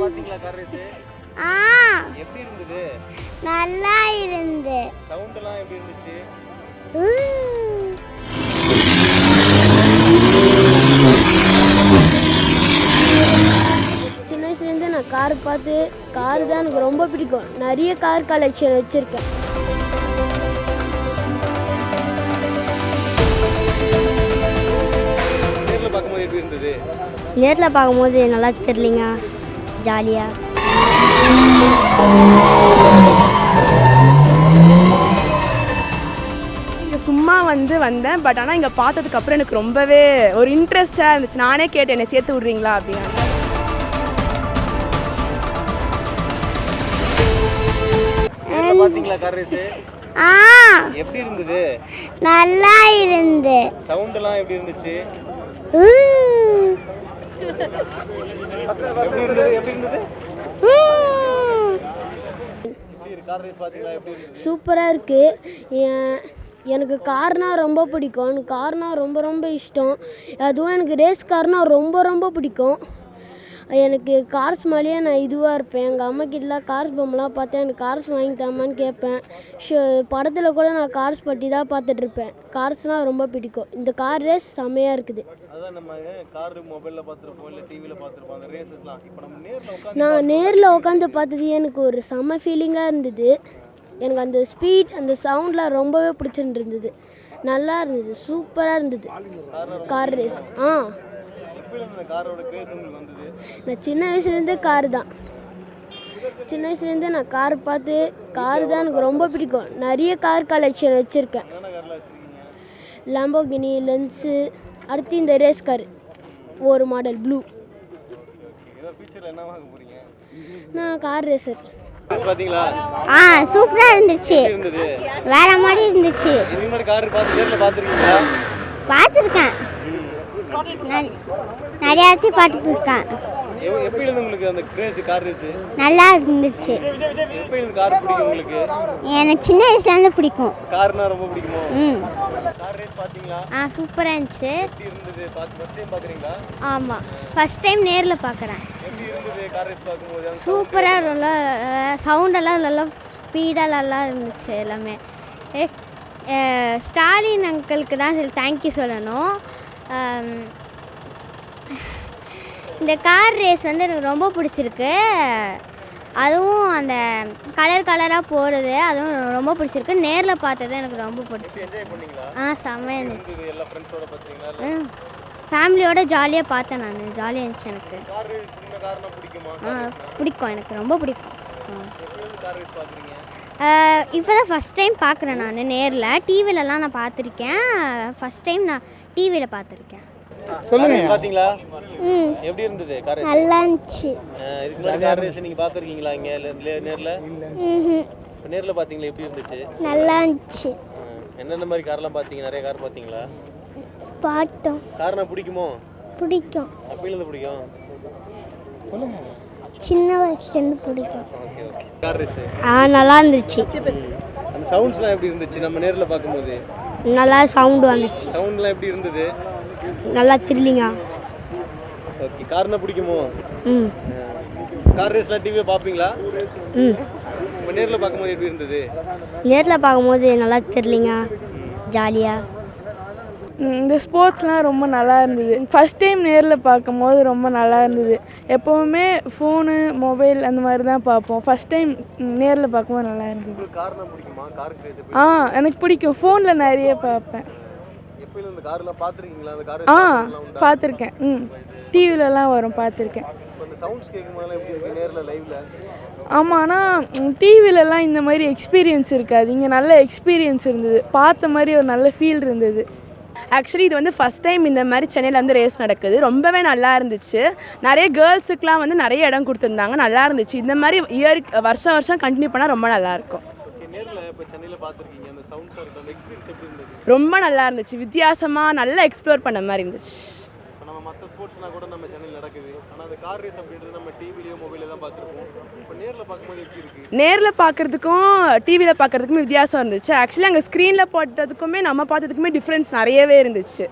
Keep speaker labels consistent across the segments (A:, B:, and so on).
A: பாத்தீங்களா car race? எப்படி இருந்தது?
B: நல்லா இருந்து.
A: சவுண்ட் எல்லாம் எப்படி இருந்துச்சு?
B: சின்ன வயசுலேருந்து நான் கார் பார்த்து கார் தான் எனக்கு ரொம்ப பிடிக்கும். நிறைய கார் கலெக்ஷன் வச்சுருக்கேன்.
A: நேரில் பார்க்கும்போது எப்படி இருந்தது?
B: நேரில் பார்க்கும்போது நல்லா தெரியலிங்க, ஜாலியாக.
C: சும்மா வந்தேன். பட் ஆனால் இங்கே பார்த்ததுக்கப்புறம் எனக்கு ரொம்பவே ஒரு இன்ட்ரெஸ்டாக இருந்துச்சு. நானே கேட்டேன், என்னை சேர்த்து விட்றீங்களா அப்படின்னு.
A: பாத்தீங்களா கார் ரேஸ்? எப்படி இருந்தது?
B: நல்லா இருந்து.
A: சவுண்ட் எல்லாம் எப்படி இருந்துச்சு? எப்படி இருந்தது? கார் ரேஸ் பாத்தீங்களா? எப்படி இருந்தது?
B: சூப்பராக இருக்குது. எனக்கு கார்னால் ரொம்ப பிடிக்கும். எனக்கு கார்னால் ரொம்ப ரொம்ப இஷ்டம். அதுவும் எனக்கு ரேஸ் கார்னால் ரொம்ப ரொம்ப பிடிக்கும். எனக்கு கார்ஸ் மேலேயே நான் இதுவாக இருப்பேன். எங்கள் அம்மாக்கிட்டலாம் கார்ஸ் பொம்மைலாம் பார்த்தா எனக்கு கார்ஸ் வாங்கி தாமான்னு கேட்பேன். படத்தில் கூட நான் கார்ஸ் பற்றி தான் பார்த்துட்ருப்பேன். கார்ஸ்னால் ரொம்ப பிடிக்கும். இந்த கார் ரேஸ் செம்மையாக இருக்குது.
A: அதான் நம்ம கார் மொபைலில் பார்த்துருப்போம், இல்லை டிவியில் பார்த்துருப்போம் அந்த ரேஸஸ்லாம். இப்போ நம்ம
B: நான் நேரில் உட்காந்து பார்த்தது எனக்கு ஒரு செம்ம ஃபீலிங்காக இருந்தது. எனக்கு அந்த ஸ்பீட், அந்த சவுண்ட்லாம் ரொம்பவே பிடிச்சிருந்தது. நல்லா இருந்தது, சூப்பராக இருந்தது கார் ரேஸ். நான் சின்ன வயசுலேருந்தே கார் தான். சின்ன வயசுலேருந்தே நான் கார் பார்த்து கார் தான் எனக்கு ரொம்ப பிடிக்கும். நிறைய கார் கலெக்ஷன் வச்சுருக்கேன். லாம்போகினி, லென்ஸு, அடுத்து இந்த ரேஸ் கார் ஒரு மாடல் ப்ளூ. நான் கார் ரேசர்.
A: பாத்தீங்களா?
B: சூப்பரா இருந்துச்சு. வேற மாதிரி இருந்துச்சு.
A: இந்த மாதிரி கார் பாத்துருக்கீங்களா?
B: பார்த்துருக்கேன், நிறைய இடத்தையும் பார்த்துருக்கேன்.
A: எப்படி இருந்தது உங்களுக்கு அந்த ரேஸ், கார் ரேஸ்?
B: நல்லா இருந்துச்சு.
A: எப்படி இருந்தது? கார் பிடிக்கும் உங்களுக்கு?
B: எனக்கு சின்ன வயசுலேருந்து பிடிக்கும்.
A: கார்னா ரொம்ப பிடிக்குமோ? கார் ரேஸ் பாத்தீங்களா?
B: சூப்பராக இருந்துச்சு.
A: எப்படி இருந்தது? ஃபர்ஸ்ட் டைம் பார்க்குறீங்களா?
B: ஆமாம், ஃபர்ஸ்ட் டைம் நேரில் பார்க்குறேன்.
A: எப்படி இருந்தது கார் ரேஸ் பார்க்கும்போது?
B: சூப்பராக, நல்லா சவுண்டெல்லாம் நல்லா ஸ்பீடாக நல்லா இருந்துச்சு எல்லாமே. ஸ்டாலின் அங்கிளுக்கு தான் தேங்க்யூ சொல்லணும். இந்த கார் ரேஸ் எனக்கு ரொம்ப பிடிச்சிருக்கு. அதுவும் அந்த கலராக போகிறது அதுவும் ரொம்ப பிடிச்சிருக்கு. நேரில் பார்த்தது எனக்கு ரொம்ப பிடிச்சிருக்கு. செம்மையாக இருந்துச்சு. ஃபேமிலியோட ஜாலியாக பார்த்தேன் நான். ஜாலியாக இருந்துச்சு எனக்கு. பிடிக்கும், எனக்கு ரொம்ப பிடிக்கும். இப்போ தான் ஃபஸ்ட் டைம் பார்க்குறேன் நான் நேரில். டிவிலலாம் நான் பார்த்துருக்கேன். ஃபஸ்ட் டைம் நான் டிவியில் பார்த்துருக்கேன்.
A: சொல்லுங்க, பாத்தீங்களா? எப்படி இருந்தது கார் ரேஸ்?
B: நல்லா இருந்துச்சு.
A: இதுக்கு முன்னாடி கார் ரேஸ் நீங்க பாத்துர்க்கீங்களா இங்க நேர்ல? நேர்ல பாத்தீங்களா? எப்படி இருந்துச்சு?
B: நல்லா இருந்துச்சு.
A: என்னென்ன மாதிரி கார்லாம் பாத்தீங்க? நிறைய கார் பாத்தீங்களா?
B: பார்த்தோம்.
A: கார்னா பிடிக்குமோ?
B: பிடிக்கும்.
A: அப்பையில இருந்து பிடிக்கும். சொல்லுங்க.
B: சின்ன வயசுலேருந்து பிடிக்கும்.
A: Okay okay. கார் ரேஸ்
B: நல்லா இருந்துச்சு.
A: அந்த சவுண்ட்ஸ்லாம் எப்படி இருந்துச்சு நம்ம நேர்ல பாக்கும்போது?
B: நல்லா சவுண்ட் வந்துச்சு.
A: சவுண்ட்லாம் எப்படி இருந்தது?
B: நல்லா த்ரில்லிங்கா.
A: ஓகே. கார்னா பிடிக்குமோ? கார் ரேஸ்லாம் டிவில பாப்பீங்களா? இப்போ நேர்ல பாக்கும்போது எப்படி இருந்தது?
B: நேரில் பார்க்கும்போது நல்லா த்ரில்லிங்கா, ஜாலியாக.
C: இந்த ஸ்போர்ட்ஸ்லாம் ரொம்ப நல்லா இருந்தது. ஃபஸ்ட் டைம் நேரில் பார்க்கும்போது ரொம்ப நல்லா இருந்தது. எப்போவுமே ஃபோனு, மொபைல் அந்த மாதிரி தான் பார்ப்போம். ஃபஸ்ட் டைம் நேரில் பார்க்கும்போது நல்லா இருந்தது.
A: கார்னா பிடிக்குமா? கார் ரேஸ்
C: எனக்கு பிடிக்கும். ஃபோனில் நிறைய பார்ப்பேன்.
A: எப்போயில இந்த கார்லாம் பார்த்துருக்கீங்களா? அந்த கார்
C: பார்த்துருக்கேன். டிவிலலாம் வரும், பார்த்துருக்கேன்.
A: அந்த சவுண்ட்ஸ் கேட்கும்போதெல்லாம் எப்படி இருக்கு நேரில் லைவ்ல?
C: ஆமாம், ஆனால் டிவிலலாம் இந்த மாதிரி எக்ஸ்பீரியன்ஸ் இருக்காது. இங்கே நல்ல எக்ஸ்பீரியன்ஸ் இருந்தது. பார்த்த மாதிரி ஒரு நல்ல ஃபீல் இருந்தது. ஆக்சுவலி இது ஃபஸ்ட் டைம் இந்த மாதிரி சென்னையில் ரேஸ் நடக்குது. ரொம்பவே நல்லா இருந்துச்சு. நிறைய கேர்ள்ஸுக்கெலாம் நிறைய இடம் கொடுத்துருந்தாங்க. நல்லா இருந்துச்சு. இந்த மாதிரி வருஷம் கண்டினியூ பண்ணால் ரொம்ப நல்லாயிருக்கும். ரொம்ப நல்லா இருந்துச்சு. வித்தியாசமாக நல்லா எக்ஸ்ப்ளோர் பண்ண மாதிரி இருந்துச்சு.
A: மற்ற ஸ்போர்ட்ஸ்லாம் கூட நம்ம சேனல் நடக்குது. ஆனால் அந்த கார் ரேஸ் அப்படின்றது நம்ம டிவிலையோ மொபைலில் தான் பார்த்துருப்போம். இப்போ நேரில் பார்க்கும்போது எப்படி இருக்குது?
C: நேரில் பார்க்குறதுக்கும் டிவியில் பார்க்குறதுக்குமே வித்தியாசம் இருந்துச்சு. ஆக்சுவலி அங்கே ஸ்க்ரீனில் போட்டதுக்குமே நம்ம பார்த்ததுக்குமே டிஃப்ரென்ஸ் நிறையவே இருந்துச்சு.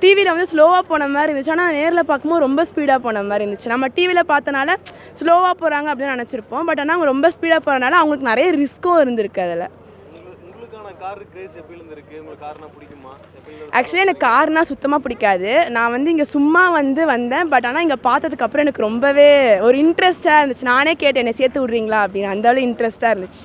C: டிவியில் வந்து ஸ்லோவாக போன மாதிரி இருந்துச்சு, ஆனால் நேரில் பார்க்கும்போது ரொம்ப ஸ்பீடாக போன மாதிரி இருந்துச்சு. நம்ம டிவியில் பார்த்தனால ஸ்லோவாக போகிறாங்க அப்படின்னு நினச்சிருப்போம், பட் ஆனால் அவங்க ரொம்ப ஸ்பீடாக போகிறனால அவங்களுக்கு நிறைய ரிஸ்க்கும் இருந்திருக்கு அதில்.
A: உங்களுக்கான கார் கிரேஸ் எப்பயிலேருந்து இருக்கு? உங்களுக்கு கார்னா பிடிக்குமா?
C: ஆக்சுவலி எனக்கு கார்னால் சுத்தமாக பிடிக்காது. நான் வந்து இங்கே சும்மா வந்தேன், பட் ஆனால் இங்கே பார்த்ததுக்கப்புறம் எனக்கு ரொம்பவே ஒரு இன்ட்ரெஸ்ட்டாக இருந்துச்சு. நானே கேட்டேன் என்னை சேர்த்து விட்றீங்களா அப்படின்னு, அந்த அளவு இன்ட்ரெஸ்ட்டாக இருந்துச்சு.